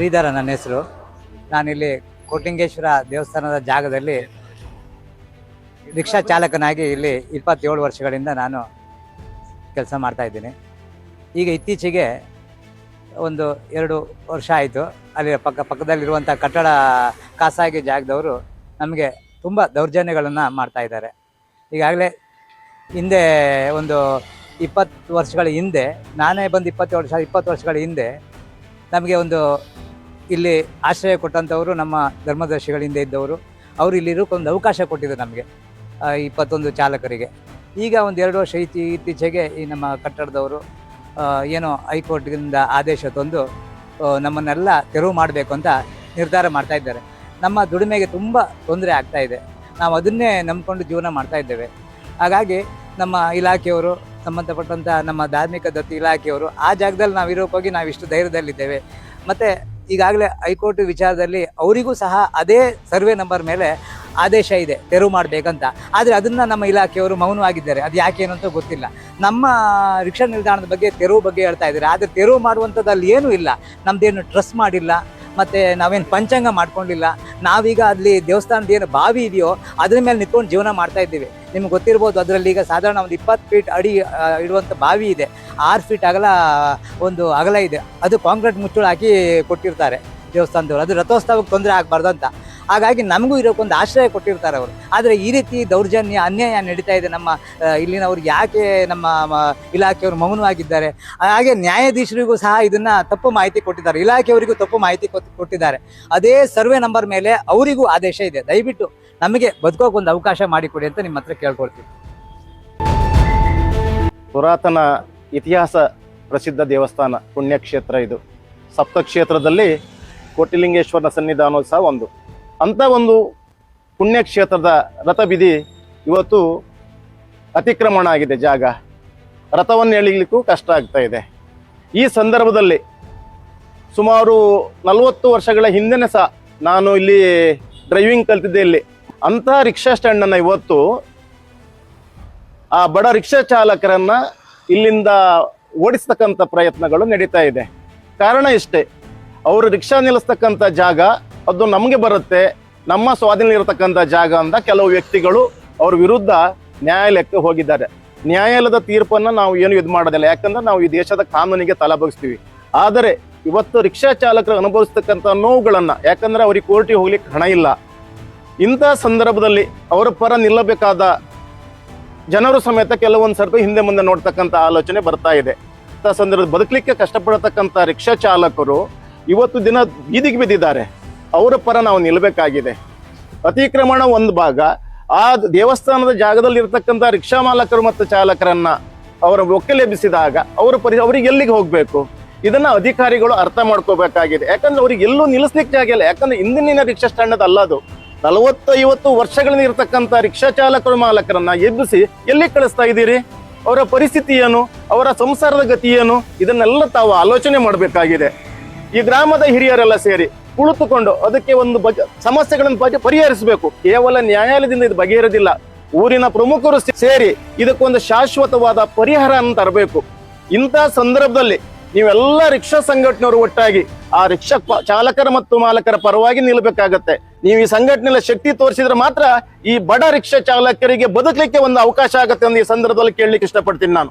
ಶ್ರೀಧರ ನನ್ನ ಹೆಸರು. ನಾನಿಲ್ಲಿ ಕೋಟಿಲಿಂಗೇಶ್ವರ ದೇವಸ್ಥಾನದ ಜಾಗದಲ್ಲಿ ರಿಕ್ಷಾ ಚಾಲಕನಾಗಿ ಇಲ್ಲಿ 27 ವರ್ಷಗಳಿಂದ ನಾನು ಕೆಲಸ ಮಾಡ್ತಾ ಇದ್ದೀನಿ. ಈಗ ಇತ್ತೀಚೆಗೆ ಒಂದು 2 ವರ್ಷ ಆಯಿತು. ಅಲ್ಲಿ ಪಕ್ಕದಲ್ಲಿರುವಂಥ ಕಟ್ಟಡ ಖಾಸಗಿ ಜಾಗದವರು ನಮಗೆ ತುಂಬ ದೌರ್ಜನ್ಯಗಳನ್ನು ಮಾಡ್ತಾ ಇದ್ದಾರೆ. ಈಗಾಗಲೇ ಹಿಂದೆ ಒಂದು 20 ವರ್ಷಗಳ ಹಿಂದೆ ನಾನೇ ಬಂದು 20 ವರ್ಷಗಳ ಹಿಂದೆ ನಮಗೆ ಒಂದು ಇಲ್ಲಿ ಆಶ್ರಯ ಕೊಟ್ಟಂಥವರು ನಮ್ಮ ಧರ್ಮದರ್ಶಿಗಳಿಂದ ಇದ್ದವರು. ಅವರು ಇಲ್ಲಿರೋಕ್ಕೊಂದು ಅವಕಾಶ ಕೊಟ್ಟಿದ್ದರು ನಮಗೆ 21 ಚಾಲಕರಿಗೆ. ಈಗ ಒಂದು 2 ವರ್ಷ ಇತ್ತೀಚೆಗೆ ಈ ನಮ್ಮ ಕಟ್ಟಡದವರು ಏನೋ ಹೈಕೋರ್ಟಿಂದ ಆದೇಶ ತಂದು ನಮ್ಮನ್ನೆಲ್ಲ ತೆರವು ಮಾಡಬೇಕು ಅಂತ ನಿರ್ಧಾರ ಮಾಡ್ತಾ ಇದ್ದಾರೆ. ನಮ್ಮ ದುಡಿಮೆಗೆ ತುಂಬ ತೊಂದರೆ ಆಗ್ತಾ ಇದೆ. ನಾವು ಅದನ್ನೇ ನಂಬಿಕೊಂಡು ಜೀವನ ಮಾಡ್ತಾ ಇದ್ದೇವೆ. ಹಾಗಾಗಿ ನಮ್ಮ ಇಲಾಖೆಯವರು, ಸಂಬಂಧಪಟ್ಟಂಥ ನಮ್ಮ ಧಾರ್ಮಿಕ ದತ್ತಿ ಇಲಾಖೆಯವರು ಆ ಜಾಗದಲ್ಲಿ ನಾವು ಇರೋಕ್ಕೋಗಿ ನಾವು ಇಷ್ಟು ಧೈರ್ಯದಲ್ಲಿದ್ದೇವೆ. ಮತ್ತು ಈಗಾಗಲೇ ಹೈಕೋರ್ಟ್ ವಿಚಾರದಲ್ಲಿ ಅವರಿಗೂ ಸಹ ಅದೇ ಸರ್ವೆ ನಂಬರ್ ಮೇಲೆ ಆದೇಶ ಇದೆ ತೆರವು ಮಾಡಬೇಕಂತ. ಆದರೆ ಅದನ್ನು ನಮ್ಮ ಇಲಾಖೆಯವರು ಮೌನವಾಗಿದ್ದಾರೆ. ಅದು ಯಾಕೇನು ಅಂತ ಗೊತ್ತಿಲ್ಲ. ನಮ್ಮ ರಿಕ್ಷಾ ನಿಲ್ದಾಣದ ಬಗ್ಗೆ ತೆರವು ಬಗ್ಗೆ ಹೇಳ್ತಾ ಇದ್ದಾರೆ. ಆದರೆ ತೆರವು ಮಾಡುವಂಥದ್ದು ಅಲ್ಲಿ ಏನೂ ಇಲ್ಲ. ನಮ್ಮದೇನು ಟ್ರಸ್ಟ್ ಮಾಡಿಲ್ಲ, ಮತ್ತು ನಾವೇನು ಪಂಚಾಂಗ ಮಾಡ್ಕೊಂಡಿಲ್ಲ. ನಾವೀಗ ಅಲ್ಲಿ ದೇವಸ್ಥಾನದ ಏನು ಬಾವಿ ಇದೆಯೋ ಅದ್ರ ಮೇಲೆ ನಿಂತ್ಕೊಂಡು ಜೀವನ ಮಾಡ್ತಾ ಇದ್ದೀವಿ. ನಿಮ್ಗೆ ಗೊತ್ತಿರ್ಬೋದು, ಅದರಲ್ಲಿ ಈಗ ಸಾಧಾರಣ ಒಂದು 20 ಫೀಟ್ ಅಡಿ ಇಡುವಂಥ ಬಾವಿ ಇದೆ. 6 ಫೀಟ್ ಒಂದು ಅಗಲ ಇದೆ. ಅದು ಕಾಂಕ್ರೀಟ್ ಮುಚ್ಚಳ ಹಾಕಿ ಕೊಟ್ಟಿರ್ತಾರೆ ದೇವಸ್ಥಾನದವರು. ಅದು ರಥೋತ್ಸವಕ್ಕೆ ತೊಂದರೆ ಆಗಬಾರ್ದು ಅಂತ. ಹಾಗಾಗಿ ನಮಗೂ ಇರೋಕ್ಕೊಂದು ಆಶ್ರಯ ಕೊಟ್ಟಿರ್ತಾರೆ ಅವರು. ಆದರೆ ಈ ರೀತಿ ದೌರ್ಜನ್ಯ, ಅನ್ಯಾಯ ನಡೀತಾ ಇದೆ. ನಮ್ಮ ಇಲ್ಲಿನವ್ರಿಗೆ ಯಾಕೆ ನಮ್ಮ ಇಲಾಖೆಯವರು ಮೌನವಾಗಿದ್ದಾರೆ? ಹಾಗೆ ನ್ಯಾಯಾಧೀಶರಿಗೂ ಸಹ ಇದನ್ನು ತಪ್ಪು ಮಾಹಿತಿ ಕೊಟ್ಟಿದ್ದಾರೆ, ಇಲಾಖೆಯವರಿಗೂ ತಪ್ಪು ಮಾಹಿತಿ ಕೊಟ್ಟಿದ್ದಾರೆ. ಅದೇ ಸರ್ವೆ ನಂಬರ್ ಮೇಲೆ ಅವರಿಗೂ ಆದೇಶ ಇದೆ. ದಯವಿಟ್ಟು ನಮಗೆ ಬದುಕೋಕ್ಕೊಂದು ಅವಕಾಶ ಮಾಡಿಕೊಡಿ ಅಂತ ನಿಮ್ಮ ಹತ್ರ ಕೇಳ್ಕೊಳ್ತೀವಿ. ಪುರಾತನ ಇತಿಹಾಸ ಪ್ರಸಿದ್ಧ ದೇವಸ್ಥಾನ, ಪುಣ್ಯಕ್ಷೇತ್ರ ಇದು. ಸಪ್ತಕ್ಷೇತ್ರದಲ್ಲಿ ಕೋಟಿಲಿಂಗೇಶ್ವರನ ಸನ್ನಿಧಾನವೂ ಸಹ ಒಂದು. ಅಂಥ ಒಂದು ಪುಣ್ಯಕ್ಷೇತ್ರದ ರಥಬೀದಿ ಇವತ್ತು ಅತಿಕ್ರಮಣ ಆಗಿದೆ. ಜಾಗ ರಥವನ್ನು ಎಳಿಲಿಕ್ಕೂ ಕಷ್ಟ ಆಗ್ತಾ ಇದೆ. ಈ ಸಂದರ್ಭದಲ್ಲಿ ಸುಮಾರು 40 ವರ್ಷಗಳ ಹಿಂದೆನೇ ಸಹ ನಾನು ಇಲ್ಲಿ ಡ್ರೈವಿಂಗ್ ಕಲ್ತಿದ್ದೆ. ಇಲ್ಲಿ ಅಂಥ ರಿಕ್ಷಾ ಸ್ಟ್ಯಾಂಡನ್ನು ಇವತ್ತು ಆ ಬಡ ರಿಕ್ಷಾ ಚಾಲಕರನ್ನ ಇಲ್ಲಿಂದ ಓಡಿಸ್ತಕ್ಕಂಥ ಪ್ರಯತ್ನಗಳು ನಡೀತಾ ಇದೆ. ಕಾರಣ ಇಷ್ಟೇ, ಅವರು ರಿಕ್ಷಾ ನಿಲ್ಲಿಸ್ತಕ್ಕಂಥ ಜಾಗ ಅದು ನಮಗೆ ಬರುತ್ತೆ, ನಮ್ಮ ಸ್ವಾಧೀನ ಇರತಕ್ಕಂಥ ಜಾಗ ಅಂತ ಕೆಲವು ವ್ಯಕ್ತಿಗಳು ಅವ್ರ ವಿರುದ್ಧ ನ್ಯಾಯಾಲಯಕ್ಕೆ ಹೋಗಿದ್ದಾರೆ. ನ್ಯಾಯಾಲಯದ ತೀರ್ಪನ್ನು ನಾವು ಏನು ಇದು ಮಾಡೋದಿಲ್ಲ, ಯಾಕಂದ್ರೆ ನಾವು ಈ ದೇಶದ ಕಾನೂನಿಗೆ ತಲೆಬಗ್ಸ್ತೀವಿ. ಆದರೆ ಇವತ್ತು ರಿಕ್ಷಾ ಚಾಲಕರು ಅನುಭವಿಸ್ತಕ್ಕಂಥ ನೋವುಗಳನ್ನು, ಯಾಕಂದ್ರೆ ಅವ್ರಿಗೆ ಕೋರ್ಟಿಗೆ ಹೋಗ್ಲಿಕ್ಕೆ ಹಣ ಇಲ್ಲ, ಇಂಥ ಸಂದರ್ಭದಲ್ಲಿ ಅವರ ಪರ ನಿಲ್ಲಬೇಕಾದ ಜನರು ಸಮೇತ ಕೆಲವೊಂದು ಸ್ವಲ್ಪ ಹಿಂದೆ ಮುಂದೆ ನೋಡ್ತಕ್ಕಂಥ ಆಲೋಚನೆ ಬರ್ತಾ ಇದೆ. ಇಂಥ ಸಂದರ್ಭದಲ್ಲಿ ಬದುಕಲಿಕ್ಕೆ ಕಷ್ಟಪಡತಕ್ಕಂಥ ರಿಕ್ಷಾ ಚಾಲಕರು ಇವತ್ತು ದಿನ ಬೀದಿಗೆ ಬಿದ್ದಿದ್ದಾರೆ. ಅವರ ಪರ ನಾವು ನಿಲ್ಲಬೇಕಾಗಿದೆ. ಅತಿಕ್ರಮಣ ಒಂದು ಭಾಗ, ಆ ದೇವಸ್ಥಾನದ ಜಾಗದಲ್ಲಿ ಇರತಕ್ಕಂಥ ರಿಕ್ಷಾ ಮಾಲಕರು ಮತ್ತು ಚಾಲಕರನ್ನ ಅವರ ಒಕ್ಕಲೆಬ್ಬಿಸಿದಾಗ ಅವ್ರಿಗೆ ಎಲ್ಲಿಗೆ ಹೋಗ್ಬೇಕು? ಇದನ್ನ ಅಧಿಕಾರಿಗಳು ಅರ್ಥ ಮಾಡ್ಕೋಬೇಕಾಗಿದೆ. ಯಾಕಂದ್ರೆ ಅವ್ರಿಗೆ ಎಲ್ಲೂ ನಿಲ್ಲಿಸ್ಲಿಕ್ಕೆ ಜಾಗ ಇಲ್ಲ. ಯಾಕಂದ್ರೆ ಇಂದಿನ ರಿಕ್ಷಾ ಸ್ಟ್ಯಾಂಡ್ ಅಲ್ಲ, ಅದು 40-50 ವರ್ಷಗಳಿಂದ ಇರತಕ್ಕಂಥ ರಿಕ್ಷಾ ಚಾಲಕರು ಮಾಲಕರನ್ನ ಎಬ್ಬಿಸಿ ಎಲ್ಲಿ ಕಳಿಸ್ತಾ ಇದ್ದೀರಿ? ಅವರ ಪರಿಸ್ಥಿತಿ ಏನು? ಅವರ ಸಂಸಾರದ ಗತಿ ಏನು? ಇದನ್ನೆಲ್ಲ ತಾವು ಆಲೋಚನೆ ಮಾಡಬೇಕಾಗಿದೆ. ಈ ಗ್ರಾಮದ ಹಿರಿಯರೆಲ್ಲ ಸೇರಿ ಕುಳಿತುಕೊಂಡು ಅದಕ್ಕೆ ಒಂದು ಸಮಸ್ಯೆಗಳನ್ನು ಪರಿಹರಿಸಬೇಕು. ಕೇವಲ ನ್ಯಾಯಾಲಯದಿಂದ ಇದು ಬಗೆಹರಿದಿಲ್ಲ. ಊರಿನ ಪ್ರಮುಖರು ಸೇರಿ ಇದಕ್ಕೊಂದು ಶಾಶ್ವತವಾದ ಪರಿಹಾರ ತರಬೇಕು. ಇಂಥ ಸಂದರ್ಭದಲ್ಲಿ ನೀವೆಲ್ಲ ರಿಕ್ಷಾ ಸಂಘಟನೆಯವರು ಒಟ್ಟಾಗಿ ಆ ರಿಕ್ಷಾ ಚಾಲಕರ ಮತ್ತು ಮಾಲಕರ ಪರವಾಗಿ ನಿಲ್ಲಬೇಕಾಗತ್ತೆ. ನೀವು ಈ ಸಂಘಟನೆಯ ಶಕ್ತಿ ತೋರಿಸಿದ್ರೆ ಮಾತ್ರ ಈ ಬಡ ರಿಕ್ಷಾ ಚಾಲಕರಿಗೆ ಬದುಕಲಿಕ್ಕೆ ಒಂದು ಅವಕಾಶ ಆಗತ್ತೆ ಅಂತ ಈ ಸಂದರ್ಭದಲ್ಲಿ ಕೇಳಲಿಕ್ಕೆ ಇಷ್ಟಪಡ್ತೀನಿ ನಾನು.